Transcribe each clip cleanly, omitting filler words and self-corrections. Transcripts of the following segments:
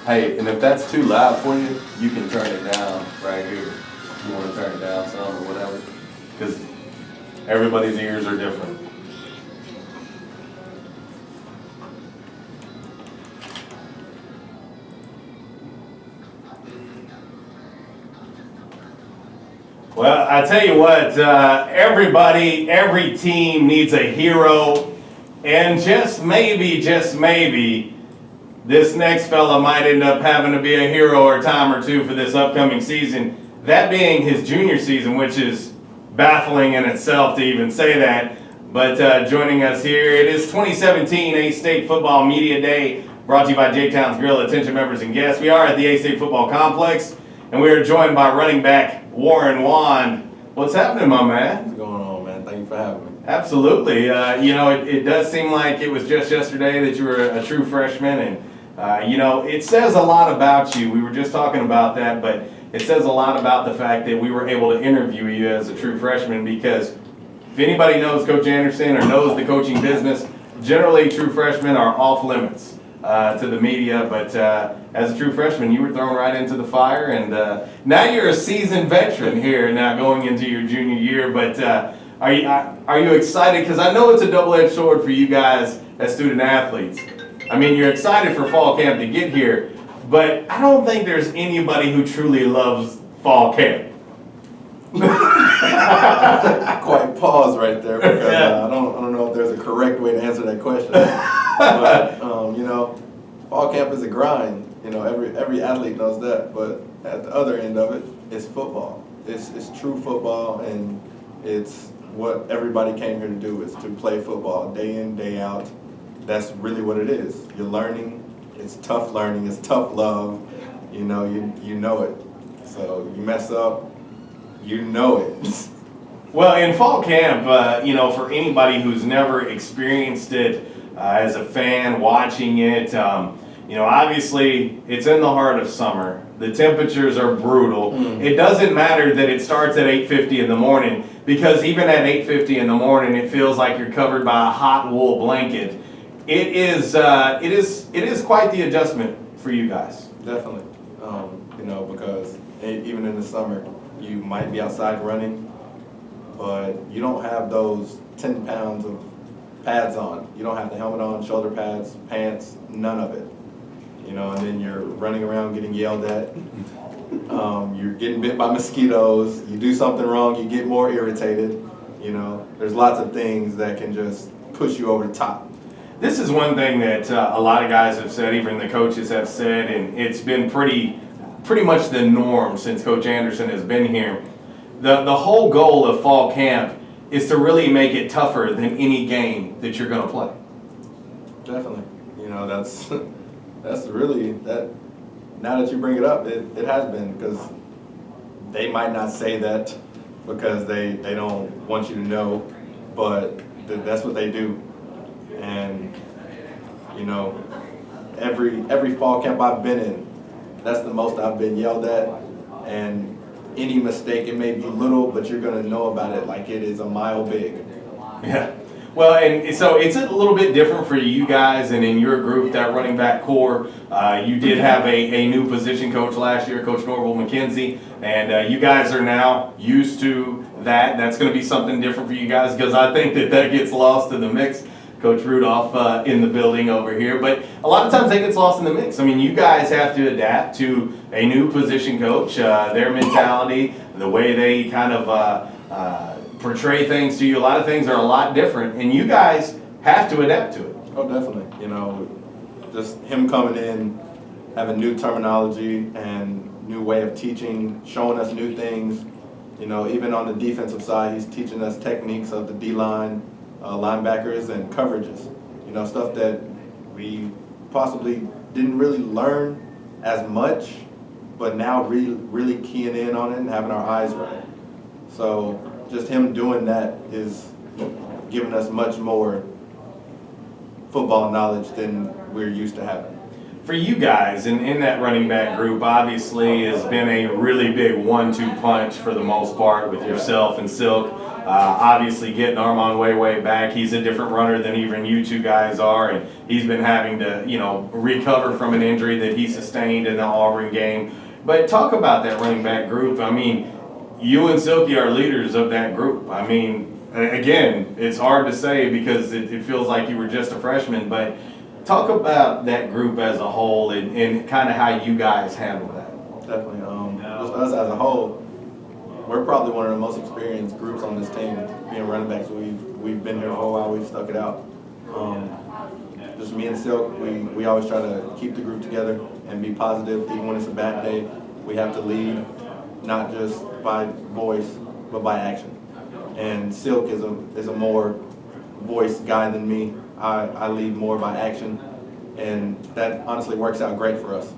Hey, and if that's too loud for you, you can turn it down right here. You want to turn it down some or whatever, because everybody's ears are different. Well, I tell you what, every team needs a hero, and just maybe, this next fella might end up having to be a hero or a time or two for this upcoming season. That being his junior season, which is baffling in itself to even say that. But joining us here, it is 2017 AState Football Media Day, brought to you by J-Town's Grill. Attention members and guests, we are at the AState Football Complex, and we are joined by running back Warren Wand. What's happening, my man? What's going on, man? Thank you for having me. Absolutely. It does seem like it was just yesterday that you were a true freshman, and it says a lot about you. We were just talking about that, but it says a lot about the fact that we were able to interview you as a true freshman, because if anybody knows Coach Anderson or knows the coaching business, generally true freshmen are off limits to the media, but as a true freshman, you were thrown right into the fire, and now you're a seasoned veteran here, now going into your junior year. But are you excited? Because I know it's a double-edged sword for you guys as student athletes. I mean, you're excited for fall camp to get here, but I don't think there's anybody who truly loves fall camp. Quite pause right there, because I don't know if there's a correct way to answer that question. But fall camp is a grind. Every athlete knows that. But at the other end of it, it's football. It's true football, and it's what everybody came here to do, is to play football day in, day out. That's really what it is. You're learning. It's tough learning. It's tough love. You know it. So you mess up, you know it. Well, in fall camp, for anybody who's never experienced it as a fan watching it, obviously it's in the heart of summer. The temperatures are brutal. It doesn't matter that it starts at 8:50 in the morning, because even at 8:50 in the morning, it feels like you're covered by a hot wool blanket. It is quite the adjustment for you guys. Definitely, because even in the summer, you might be outside running, but you don't have those 10 pounds of pads on. You don't have the helmet on, shoulder pads, pants, none of it. And then you're running around getting yelled at. You're getting bit by mosquitoes. You do something wrong, you get more irritated. There's lots of things that can just push you over the top. This is one thing that a lot of guys have said, even the coaches have said, and it's been pretty much the norm since Coach Anderson has been here. The whole goal of fall camp is to really make it tougher than any game that you're going to play. Definitely. That's really that. Now that you bring it up, it has been, because they might not say that because they don't want you to know, but that's what they do. And every fall camp I've been in, that's the most I've been yelled at. And any mistake, it may be little, but you're going to know about it like it is a mile big. Yeah. Well, and so it's a little bit different for you guys, and in your group, that running back core, you did have a new position coach last year, Coach Norval McKenzie, and you guys are now used to that. That's going to be something different for you guys, because I think that gets lost in the mix. Coach Rudolph in the building over here, but a lot of times that gets lost in the mix. I mean, you guys have to adapt to a new position coach, their mentality, the way they kind of portray things to you. A lot of things are a lot different, and you guys have to adapt to it. Oh, definitely. Just him coming in, having new terminology and new way of teaching, showing us new things. Even on the defensive side, he's teaching us techniques of the D-line, linebackers, and coverages. Stuff that we possibly didn't really learn as much, but now really keying in on it and having our eyes right. So just him doing that is giving us much more football knowledge than we're used to having. For you guys, in that running back group, obviously has been a really big 1-2 punch for the most part with yourself and Silk. Obviously getting Armand way back. He's a different runner than even you two guys are, and he's been having to, recover from an injury that he sustained in the Auburn game. But talk about that running back group. I mean, you and Silky are leaders of that group. I mean, again, it's hard to say because it feels like you were just a freshman, but talk about that group as a whole and kind of how you guys handle that. Definitely. Just us as a whole, we're probably one of the most experienced groups on this team. Being running backs, we've been here for a while. We've stuck it out. Just me and Silk, we always try to keep the group together and be positive. Even when it's a bad day, we have to lead, not just by voice, but by action. And Silk is a more voice guy than me. I lead more by action, and that honestly works out great for us.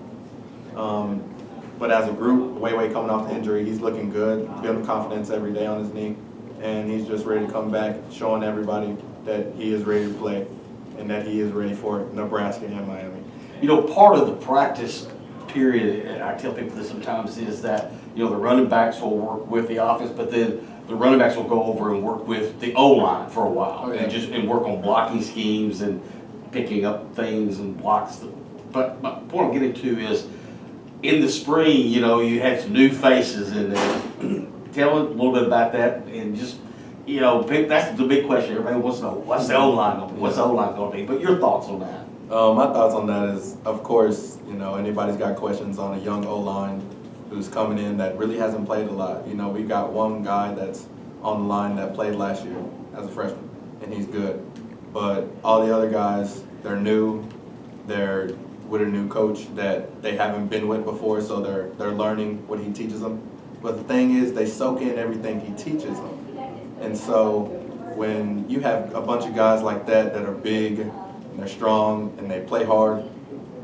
But as a group, Way coming off the injury, he's looking good, building confidence every day on his knee, and he's just ready to come back, showing everybody that he is ready to play and that he is ready for Nebraska and Miami. Part of the practice period, and I tell people this sometimes, is that, the running backs will work with the offense, but then the running backs will go over and work with the O-line for a while, Oh, yeah. and work on blocking schemes and picking up things and blocks. But my point I'm getting to is, in the spring, you had some new faces in there. Tell a little bit about that, and just, that's the big question. Everybody wants to know, what's the O-line going to be? What's the O-line going to be? But your thoughts on that? My thoughts on that is, of course, anybody's got questions on a young O-line who's coming in that really hasn't played a lot. We've got one guy that's on the line that played last year as a freshman, and he's good. But all the other guys, they're new. They're with a new coach that they haven't been with before, so they're learning what he teaches them. But the thing is, they soak in everything he teaches them. And so when you have a bunch of guys like that are big, and they're strong, and they play hard,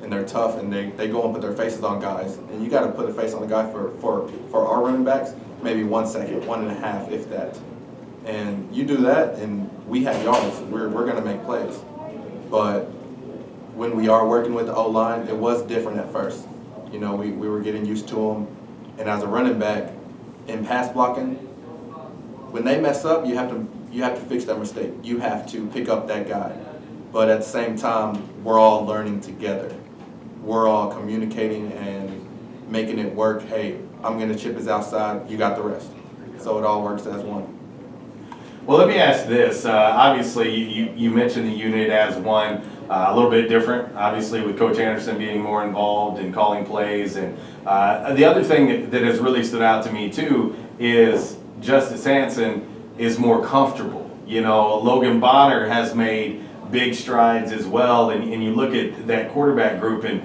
and they're tough, and they go and put their faces on guys, and you got to put a face on a guy for our running backs, maybe 1 second, 1.5, if that. And you do that, and we have yards. We're going to make plays. But when we are working with the O-line, it was different at first. We were getting used to them. And as a running back, in pass blocking, when they mess up, you have to fix that mistake. You have to pick up that guy. But at the same time, we're all learning together. We're all communicating and making it work. Hey, I'm going to chip his outside. You got the rest. So it all works as one. Well, let me ask this. Obviously, you mentioned the unit as one, a little bit different, obviously, with Coach Anderson being more involved in calling plays. And the other thing that has really stood out to me, too, is Justice Hanson is more comfortable. Logan Bonner has made big strides as well. And you look at that quarterback group, and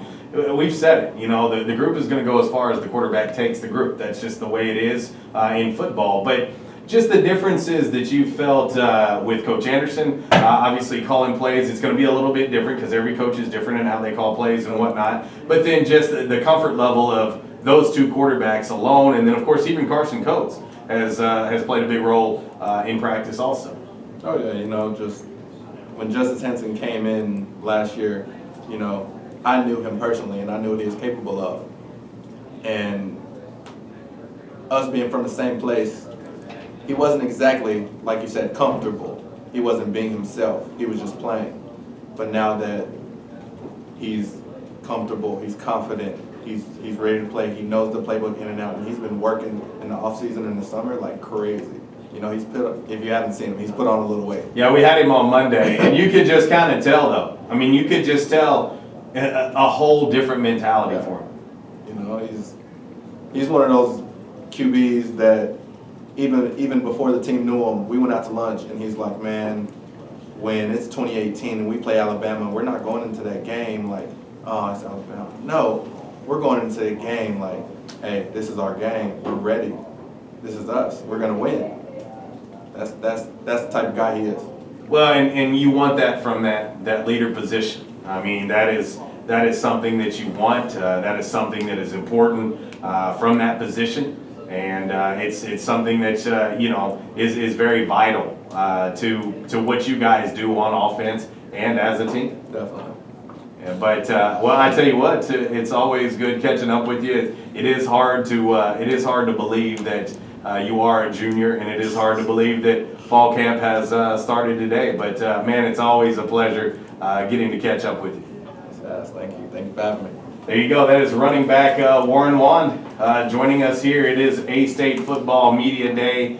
we've said it, the group is going to go as far as the quarterback takes the group. That's just the way it is in football. But just the differences that you felt with Coach Anderson, obviously calling plays, it's going to be a little bit different because every coach is different in how they call plays and whatnot. But then just the comfort level of those two quarterbacks alone, and then of course even Carson Coates has played a big role in practice also. Oh yeah, just when Justice Henson came in last year, I knew him personally and I knew what he was capable of. And us being from the same place, he wasn't exactly, like you said, comfortable. He wasn't being himself. He was just playing. But now that he's comfortable, he's confident, he's ready to play, he knows the playbook in and out, and he's been working in the offseason and the summer like crazy. He's if you haven't seen him, he's put on a little weight. Yeah, we had him on Monday, and you could just kind of tell, though. I mean, you could just tell a whole different mentality for him. He's one of those QBs that even before the team knew him, we went out to lunch, and he's like, man, when it's 2018 and we play Alabama, we're not going into that game like, oh, it's Alabama. No, we're going into the game like, hey, this is our game. We're ready. This is us. We're going to win. That's the type of guy he is. Well, and you want that from that leader position. I mean, that is something that you want. That is something that is important from that position. And it's something that is very vital to what you guys do on offense and as a team. Definitely. Yeah, but I tell you what, it's always good catching up with you. It is hard to believe that you are a junior, and it is hard to believe that fall camp has started today. But man, it's always a pleasure getting to catch up with you. Yes, thank you. Thank you for having me. There you go. That is running back Warren Wand joining us here. It is A-State Football Media Day